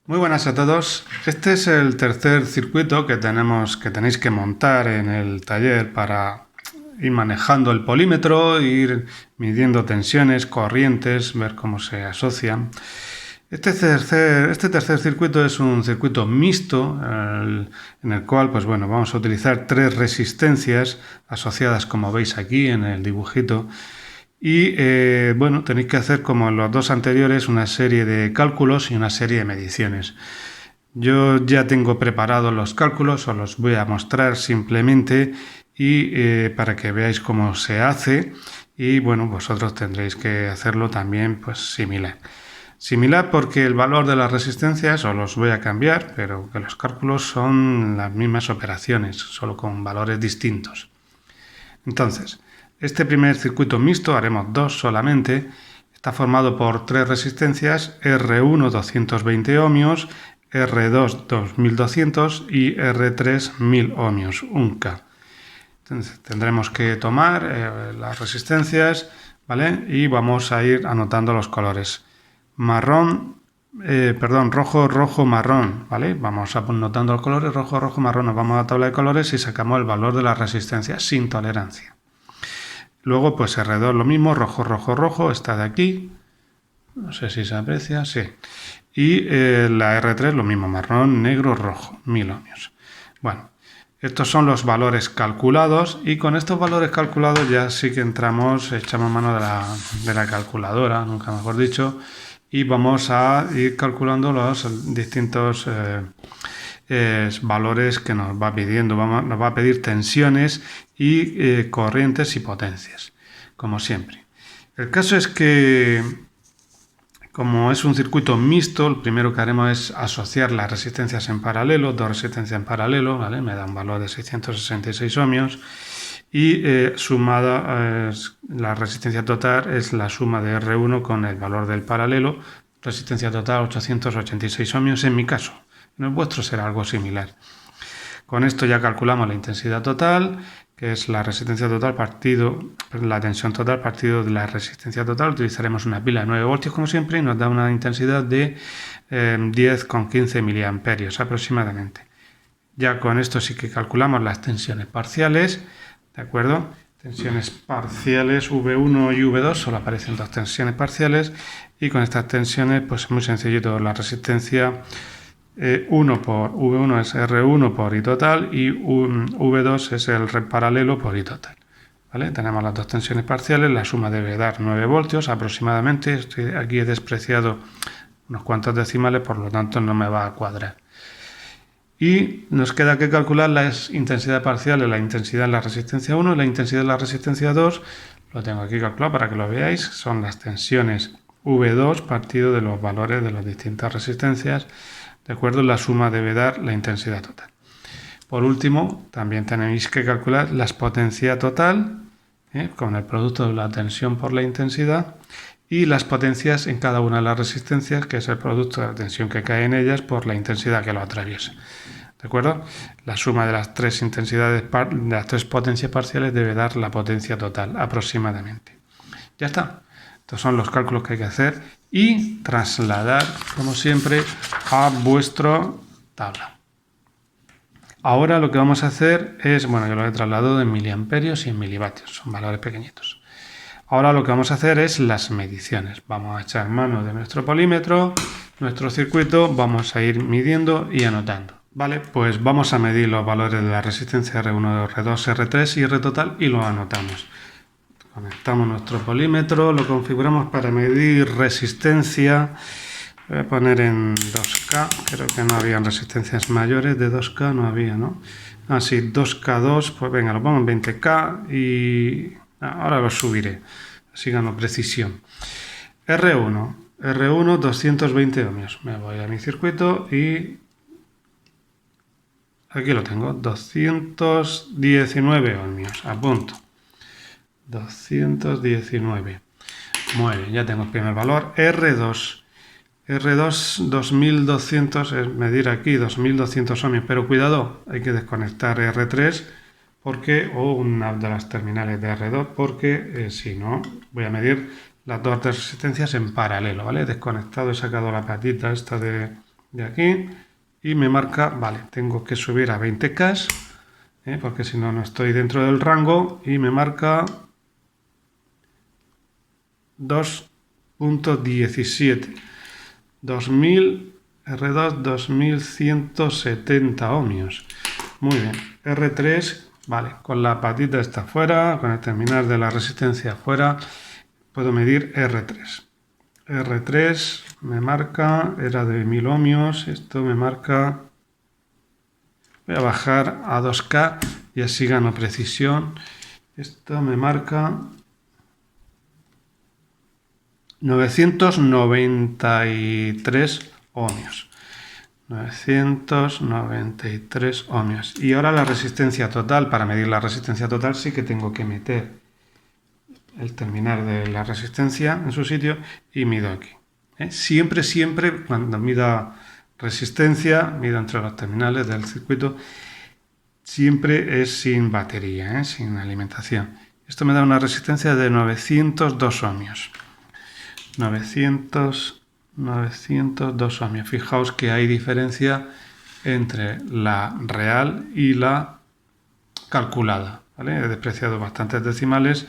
Muy buenas a todos. Este es el tercer circuito que tenéis que montar en el taller para ir manejando el polímetro, ir midiendo tensiones, corrientes, ver cómo se asocian. Este tercer circuito es un circuito mixto en el cual vamos a utilizar tres resistencias asociadas, como veis aquí en el dibujito. Y tenéis que hacer, como en los dos anteriores, una serie de cálculos y una serie de mediciones. Yo ya tengo preparados los cálculos, os los voy a mostrar simplemente y para que veáis cómo se hace, y vosotros tendréis que hacerlo también similar. Similar porque el valor de las resistencias os los voy a cambiar, pero que los cálculos son las mismas operaciones, solo con valores distintos. Entonces, este primer circuito mixto, haremos dos solamente, está formado por tres resistencias: R1 220 ohmios, R2 2200 y R3 1000 ohmios, 1K. Entonces tendremos que tomar las resistencias, ¿vale? Y vamos a ir anotando los colores. Rojo, rojo, marrón, ¿vale? Vamos anotando los colores rojo, rojo, marrón. Nos vamos a la tabla de colores y sacamos el valor de la resistencia sin tolerancia. Luego, R2 lo mismo, rojo, rojo, rojo, está de aquí. No sé si se aprecia, sí. Y la R3 lo mismo, marrón, negro, rojo, 1000 ohmios. Bueno, estos son los valores calculados, y con estos valores calculados ya sí que echamos mano de la calculadora, nunca mejor dicho, y vamos a ir calculando los distintos valores que nos va pidiendo. Nos va a pedir tensiones y corrientes y potencias, como siempre. El caso es que, como es un circuito mixto, lo primero que haremos es asociar las resistencias en paralelo, dos resistencias en paralelo, ¿vale? Me da un valor de 666 ohmios, y sumada la resistencia total es la suma de R1 con el valor del paralelo, resistencia total 886 ohmios en mi caso. En el vuestro será algo similar. Con esto ya calculamos la intensidad total, que es la resistencia total la tensión total partido de la resistencia total. Utilizaremos una pila de 9 voltios como siempre y nos da una intensidad de 10,15 miliamperios aproximadamente. Ya con esto sí que calculamos las tensiones parciales, ¿de acuerdo? Tensiones parciales V1 y V2, solo aparecen dos tensiones parciales, y con estas tensiones es muy sencillito. La resistencia 1 por V1 es R1 por I total y V2 es el paralelo por I total. ¿Vale? Tenemos las dos tensiones parciales, la suma debe dar 9 voltios aproximadamente. Aquí he despreciado unos cuantos decimales, por lo tanto no me va a cuadrar. Y nos queda que calcular las intensidades parciales, la intensidad en la resistencia 1 y la intensidad en la resistencia 2. Lo tengo aquí calculado para que lo veáis. Son las tensiones V2 partido de los valores de las distintas resistencias. De acuerdo, la suma debe dar la intensidad total. Por último, también tenéis que calcular la potencia total, con el producto de la tensión por la intensidad, y las potencias en cada una de las resistencias, que es el producto de la tensión que cae en ellas por la intensidad que lo atraviesa. ¿De acuerdo? La suma de las tres intensidades, de las tres potencias parciales, debe dar la potencia total aproximadamente. Ya está. Estos son los cálculos que hay que hacer y trasladar, como siempre, a vuestra tabla. Ahora lo que vamos a hacer es, yo lo he trasladado en miliamperios y en milivatios, son valores pequeñitos. Ahora lo que vamos a hacer es las mediciones. Vamos a echar mano de nuestro polímetro, nuestro circuito, vamos a ir midiendo y anotando. Vale, pues vamos a medir los valores de la resistencia R1, R2, R3 y R total y lo anotamos. Conectamos nuestro polímetro, lo configuramos para medir resistencia. Voy a poner en 2K, creo que no habían resistencias mayores de 2K, no había, ¿no? Sí, 2K2, pues venga, lo pongo en 20K y ahora lo subiré, así gano precisión. R1 220 ohmios. Me voy a mi circuito y aquí lo tengo, 219 ohmios, a punto. 219. Muy bien, ya tengo el primer valor. R2 2200, es medir aquí 2200 ohmios, pero cuidado, hay que desconectar R3 o una de las terminales de R2, porque si no voy a medir las dos resistencias en paralelo, ¿vale? Desconectado, he sacado la patita esta de de aquí y me marca, vale, tengo que subir a 20K, porque si no, no estoy dentro del rango, y me marca 2.17, 2000 R2 2170 ohmios. Muy bien, R3, vale, con la patita está fuera, con el terminal de la resistencia fuera, puedo medir R3. R3 me marca, era de 1000 ohmios, esto me marca, voy a bajar a 2K y así gano precisión. Esto me marca 993 ohmios. 993 ohmios. Y ahora la resistencia total, para medir la resistencia total sí que tengo que meter el terminal de la resistencia en su sitio y mido aquí. Siempre cuando mida resistencia, mido entre los terminales del circuito, siempre es sin batería, sin alimentación. Esto me da una resistencia de 902 ohmios. 902 ohmios. Fijaos que hay diferencia entre la real y la calculada, ¿vale? He despreciado bastantes decimales.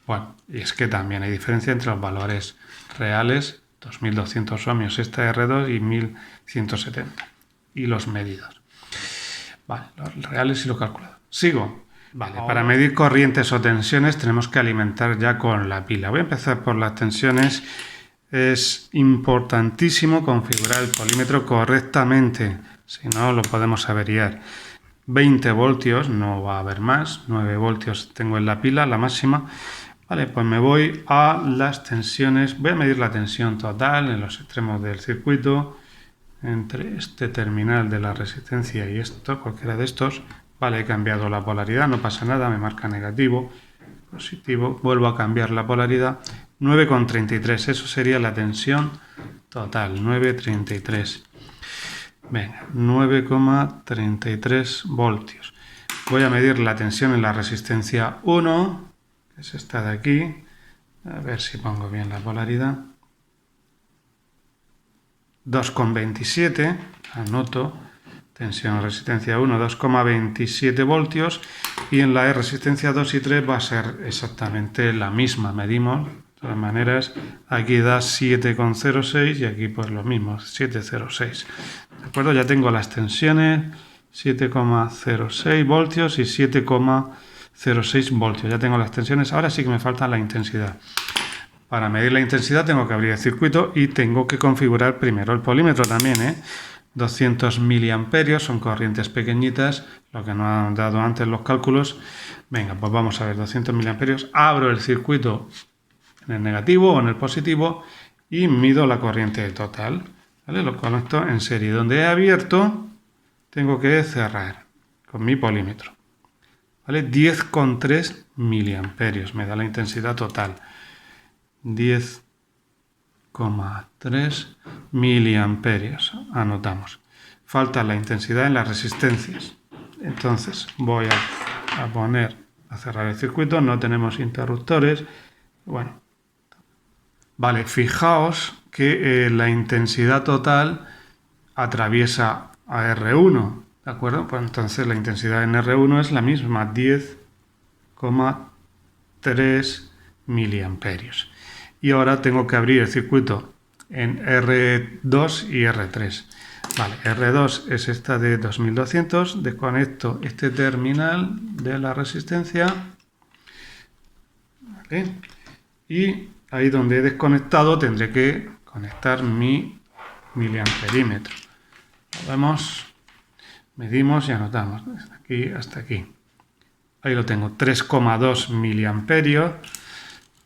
Bueno, y es que también hay diferencia entre los valores reales, 2200 ohmios esta R2 y 1170, y los medidos. Vale, los reales y los calculados. Sigo. Vale, para medir corrientes o tensiones tenemos que alimentar ya con la pila. Voy a empezar por las tensiones. Es importantísimo configurar el polímetro correctamente, si no lo podemos averiar. 20 voltios, no va a haber más, 9 voltios tengo en la pila, la máxima. Vale, pues me voy a las tensiones, voy a medir la tensión total en los extremos del circuito, entre este terminal de la resistencia y esto, cualquiera de estos. Vale, he cambiado la polaridad, no pasa nada, me marca negativo, positivo, vuelvo a cambiar la polaridad, 9,33, eso sería la tensión total, 9,33. Venga, 9,33 voltios. Voy a medir la tensión en la resistencia 1, que es esta de aquí. A ver si pongo bien la polaridad. 2,27, anoto, tensión en resistencia 1, 2,27 voltios. Y en la resistencia 2 y 3 va a ser exactamente la misma. Medimos, de todas maneras, aquí da 7,06 y aquí pues lo mismo, 7,06. ¿De acuerdo? Ya tengo las tensiones, 7,06 voltios y 7,06 voltios. Ya tengo las tensiones, ahora sí que me falta la intensidad. Para medir la intensidad tengo que abrir el circuito y tengo que configurar primero el polímetro también, 200 miliamperios, son corrientes pequeñitas, lo que nos han dado antes los cálculos. Venga, pues vamos a ver, 200 miliamperios. Abro el circuito en el negativo o en el positivo y mido la corriente total. ¿Vale? Lo conecto en serie. Donde he abierto, tengo que cerrar con mi polímetro. ¿Vale? 10,3 miliamperios me da la intensidad total. 10,3 miliamperios. Anotamos. Falta la intensidad en las resistencias. Entonces voy a cerrar el circuito. No tenemos interruptores. Bueno. Vale, fijaos que la intensidad total atraviesa a R1, ¿de acuerdo? Pues entonces la intensidad en R1 es la misma, 10,3 miliamperios. Y ahora tengo que abrir el circuito en R2 y R3. Vale, R2 es esta de 2200, desconecto este terminal de la resistencia. ¿Vale? Y ahí donde he desconectado tendré que conectar mi miliamperímetro. Lo vemos, medimos y anotamos. Desde aquí hasta aquí. Ahí lo tengo, 3,2 miliamperios.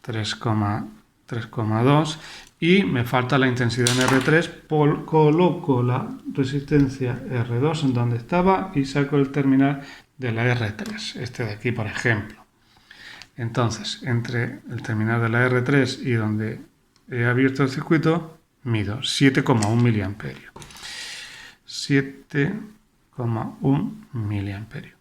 3,2. Y me falta la intensidad en R3. Coloco la resistencia R2 en donde estaba y saco el terminal de la R3. Este de aquí, por ejemplo. Entonces, entre el terminal de la R3 y donde he abierto el circuito, mido 7,1 miliamperios. 7,1 miliamperios.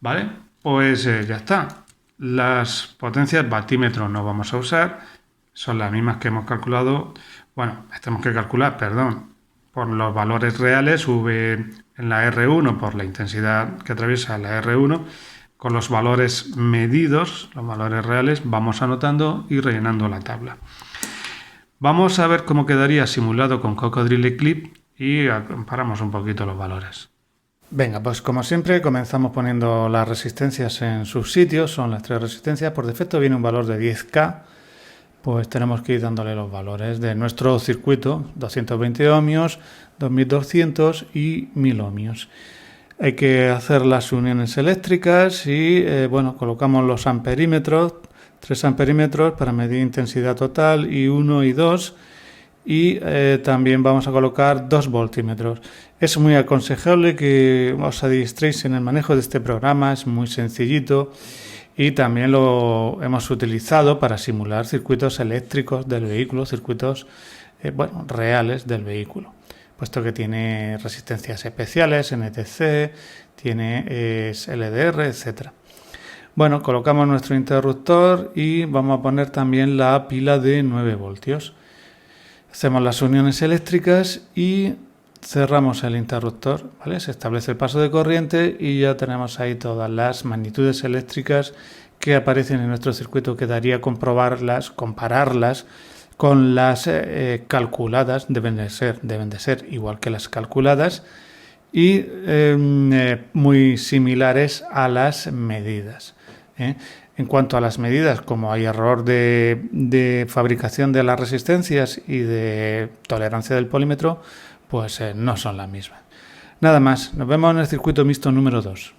¿Vale? Pues ya está. Las potencias batímetro no vamos a usar. Son las mismas que hemos calculado. Bueno, tenemos que calcular, perdón. por los valores reales, V en la R1 por la intensidad que atraviesa la R1, con los valores medidos, los valores reales, vamos anotando y rellenando la tabla. Vamos a ver cómo quedaría simulado con Cocodrilo Eclipse y comparamos un poquito los valores. Venga, pues como siempre comenzamos poniendo las resistencias en sus sitios, son las 3 resistencias, por defecto viene un valor de 10K, pues tenemos que ir dándole los valores de nuestro circuito, 220 ohmios, 2200 y 1000 ohmios. Hay que hacer las uniones eléctricas y colocamos los amperímetros, 3 amperímetros para medir intensidad total y 1 y 2, y también vamos a colocar 2 voltímetros. Es muy aconsejable que os adiestréis en el manejo de este programa, es muy sencillito y también lo hemos utilizado para simular circuitos eléctricos del vehículo, circuitos reales del vehículo, puesto que tiene resistencias especiales, NTC, tiene LDR, etc. Bueno, colocamos nuestro interruptor y vamos a poner también la pila de 9 voltios. Hacemos las uniones eléctricas y cerramos el interruptor, ¿vale? Se establece el paso de corriente y ya tenemos ahí todas las magnitudes eléctricas que aparecen en nuestro circuito. Quedaría compararlas con las calculadas, deben de ser igual que las calculadas y muy similares a las medidas. En cuanto a las medidas, como hay error de fabricación de las resistencias y de tolerancia del polímetro, pues no son las mismas. Nada más, nos vemos en el circuito mixto número 2.